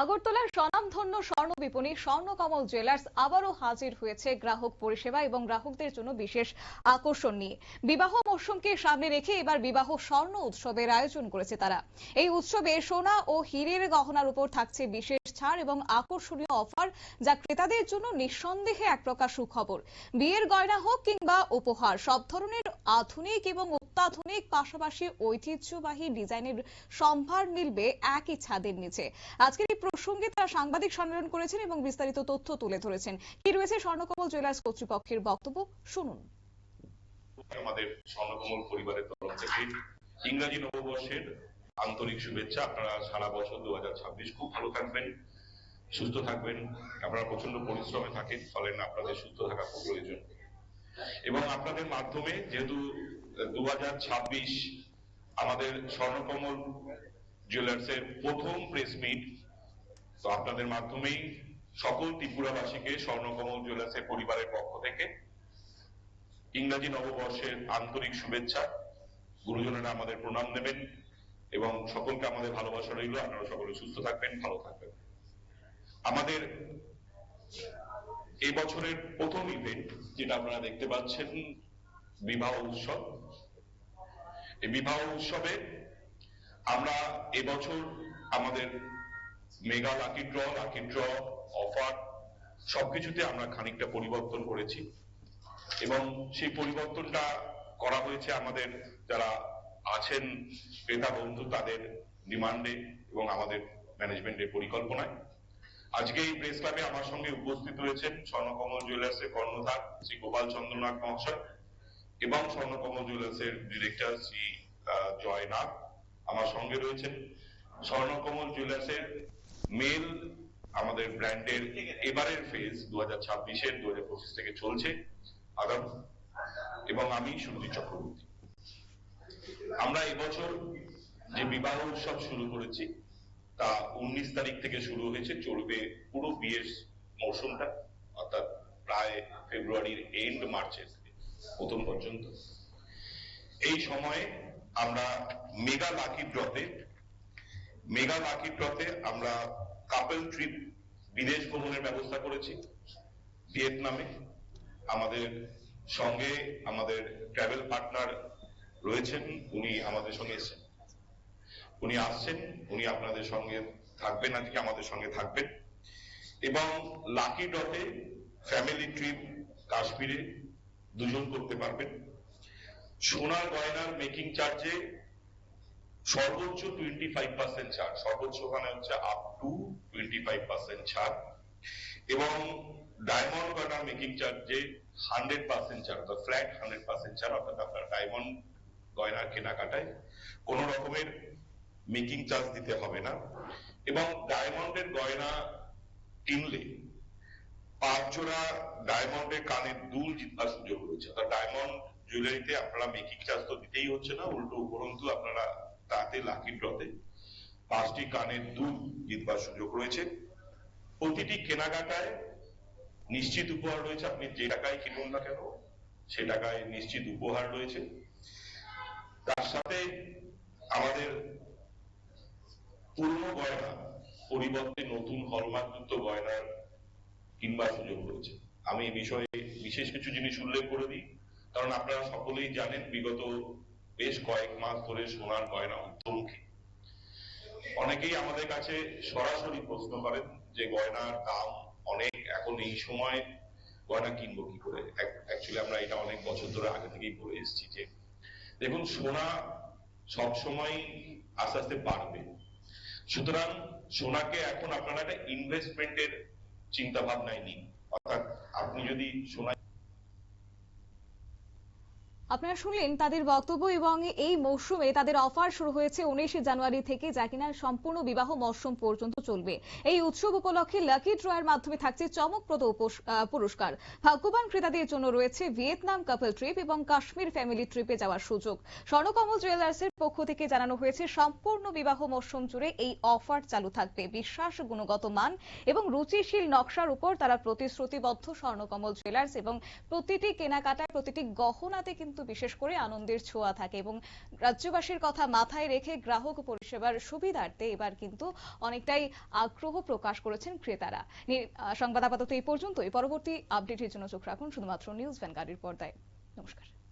আগরতলার স্বনামধন্য স্বর্ণ বিপণী স্বর্ণকমল জুয়েলার্স আবারও হাজির হয়েছে গ্রাহক পরিষেবা এবং গ্রাহকদের জন্য বিশেষ আকর্ষণ নিয়ে। বিবাহ মৌসুমকে সামনে রেখে এবার বিবাহ স্বর্ণ উৎসবের আয়োজন করেছে তারা। এই উৎসবে সোনা ও হীরের গহনার উপর থাকছে বিশেষ ছাড় এবং আকর্ষণীয় অফার, যা ক্রেতাদের জন্য নিঃসন্দেহে এক প্রকার সুখবর। বিয়ের গয়না হোক কিংবা উপহার, সব ধরনের আধুনিক এবং অত্যাধুনিক পাশাপাশি ঐতিহ্যবাহী ডিজাইনের সম্ভার মিলবে একই ছাদের নিচে। আজকের এই প্রসঙ্গে তারা সাংবাদিক সম্মেলন করেছেন এবং বিস্তারিত তথ্য তুলে ধরেছেন। কি রয়েছে স্বর্ণকমল জুয়েলার্স কর্তৃপক্ষের বক্তব্য, শুনুন। আমাদের স্বর্ণকমল পরিবারের তরফ থেকে ইংরেজি নববর্ষের আন্তরিক শুভেচ্ছা। আপনারা সারা বছর 2026 খুব ভালো থাকবেন, সুস্থ থাকবেন। আপনারা প্রচন্ড পরিশ্রমে থাকেন, ফলে আপনাদের সুস্থ থাকা খুব প্রয়োজন। এবং আপনাদের মাধ্যমে যেহেতু 2026 আমাদের স্বর্ণকমল জুয়েলার্সের প্রথম প্রেস মিট, তো আপনাদের মাধ্যমেই সকল ত্রিপুরাবাসীকে স্বর্ণকমল জুয়েলার্সের পরিবারের পক্ষ থেকে ইংরেজি নববর্ষের আন্তরিক শুভেচ্ছা। গুরুজনেরা আমাদের প্রণাম নেবেন এবং সকলকে আমাদের ভালোবাসা রইল। আপনারা সকলে সুস্থ থাকবেন, ভালো থাকবেন। আমাদের এই বছরের প্রথম ইভেন্ট যেটা আপনারা দেখতে পাচ্ছেন, বিবাহ উৎসব। এই বিবাহ উৎসবে আমরা এবছর আমাদের মেগা লাকি ড্র অফার সবকিছুতে আমরা খানিকটা পরিবর্তন করেছি এবং সেই পরিবর্তনটা করা হয়েছে আমাদের যারা আছেন ক্রেতা বন্ধু তাদের ডিমান্ডে এবং আমাদের ম্যানেজমেন্টের পরিকল্পনায়। আজকে এই প্রেস ক্লাবে আমার সঙ্গে উপস্থিত রয়েছেন স্বর্ণকমল জুয়েলার্সের কর্ণধার শ্রী গোপাল চন্দ্রনাথ মহাশয় এবং স্বর্ণকমল জুয়েলার্সের ডিরেক্টর শ্রী জয়নাথ। আমার সঙ্গে রয়েছেন স্বর্ণকমল জুয়েলার্সের মেল আমাদের ব্র্যান্ডের এবারের ফেজ 2026-এর 2025 থেকে চলছে আগাম, এবং আমি সুরজিৎ চক্রবর্তী। আমরা এবছর যে বিবাহ উৎসব শুরু করেছি তা 19 তারিখ থেকে শুরু হয়েছে, চলবে পুরো বিয়ের মৌসুমটা, অর্থাৎ প্রায় ফেব্রুয়ারির এন্ড মার্চের প্রথম পর্যন্ত। এই সময়ে আমরা মেগা লাকি ড্রতে আমরা কাপল ট্রিপ বিদেশ ভ্রমণের ব্যবস্থা করেছি ভিয়েতনামে। আমাদের সঙ্গে আমাদের ট্রাভেল পার্টনার রয়েছেন, উনি আমাদের সঙ্গে এসেছেন, উনি আসছেন, উনি আপনাদের সঙ্গে থাকবেন, আজকে আমাদের সঙ্গে থাকবেন। এবং লাকি ড্রতে ফ্যামিলি ট্রিপ কাশ্মীরে দুজন করতে পারবেন। সোনার গয়নার মেকিং চার্জে সর্বোচ্চ 25% ছাড়, সর্বোচ্চ মানে হচ্ছে আপ টু 25% ছাড়, এবং ডায়মন্ড গয়নার মেকিং চার্জে 100% ছাড়, অর্থাৎ ফ্ল্যাট 100% ছাড়। অর্থাৎ আপনার ডায়মন্ড গয়নার কেনাকাটায় কোন রকমের মেকিং চার্জ দিতে হবে না। এবং ডায়মন্ডের গয়না কিনলে 5 জোড়া ডায়মন্ডের কানের দুল জিতবার সুযোগ রয়েছে। অর্থাৎ ডায়মন্ড জুয়েলারিতে আপনারা মেকিং চার্জ তো দিতেই হচ্ছে না, উল্টো উপরন্তু আপনারা তাতে লাকি ড্রতে 5টি কানের দুল জিতবার সুযোগ রয়েছে। প্রতিটি কেনাকাটায় নিশ্চিত উপহার রয়েছে, আপনি যে টাকায় কিনুন না কেন সে টাকায় নিশ্চিত উপহার রয়েছে। তার সাথে আমাদের পুরনো গয়না পরিবর্তে নতুন হলমার্কযুক্ত গয়নার কিনবার সুযোগ রয়েছে। আমি এই বিষয়ে বিশেষ কিছু জিনিস উল্লেখ করে দিই, কারণ আপনারা সকলেই জানেন বিগত বেশ কয়েক মাস ধরে সোনার গয়না ঊর্ধ্বমুখী। অনেকেই আমাদের কাছে সরাসরি প্রশ্ন করেন যে গয়নার দাম অনেক, এখন এই সময় গয়না কিনবো কি করে। অ্যাকচুয়ালি আমরা এটা অনেক বছর ধরে আগে থেকেই বলে এসেছি যে দেখুন, সোনা সবসময় আস্তে আস্তে বাড়বে, সুতরাং সোনাকে এখন আপনারা একটা ইনভেস্টমেন্টের চিন্তা ভাবনায় নিন। অর্থাৎ আপনি যদি সোনা, আপনারা শুনলেন তাদের বক্তব্য। এবং এই মৌসুমে তাদের অফার শুরু হয়েছে 19 জানুয়ারি থেকে, যা কিনা সম্পূর্ণ বিবাহ মৌসুম পর্যন্ত চলবে। এই উৎসব উপলক্ষে লাকি ড্রয়ের মাধ্যমে থাকছে চমকপ্রদ পুরস্কার। ভাগ্যবান ক্রেতাদের জন্য রয়েছে ভিয়েতনাম কাপল ট্রিপ এবং কাশ্মীর ফ্যামিলি ট্রিপে যাওয়ার সুযোগ। স্বর্ণকমল জুয়েলার্সের পক্ষ থেকে জানানো হয়েছে, সম্পূর্ণ বিবাহ মৌসুম জুড়ে এই অফার চালু থাকবে। বিশ্বাস, গুণগত মান এবং রুচিশীল নকশার উপর তারা প্রতিশ্রুতিবদ্ধ স্বর্ণকমল জুয়েলার্স, এবং প্রতিটি কেনাকাটায় প্রতিটি গহনাতে কিন্তু বিশেষ করে আনন্দের ছোঁয়া থাকে এবং রাজ্যবাসীর কথা মাথায় রেখে গ্রাহক পরিষেবার সুবিধার্থে এবার কিন্তু অনেকটাই আগ্রহ প্রকাশ করেছেন ক্রেতারা। সংবাদ আপাতত এই পর্যন্তই। পরবর্তী আপডেটের জন্য চোখ রাখুন শুধুমাত্র নিউজ ভ্যানগার্ডের পর্দায়। নমস্কার।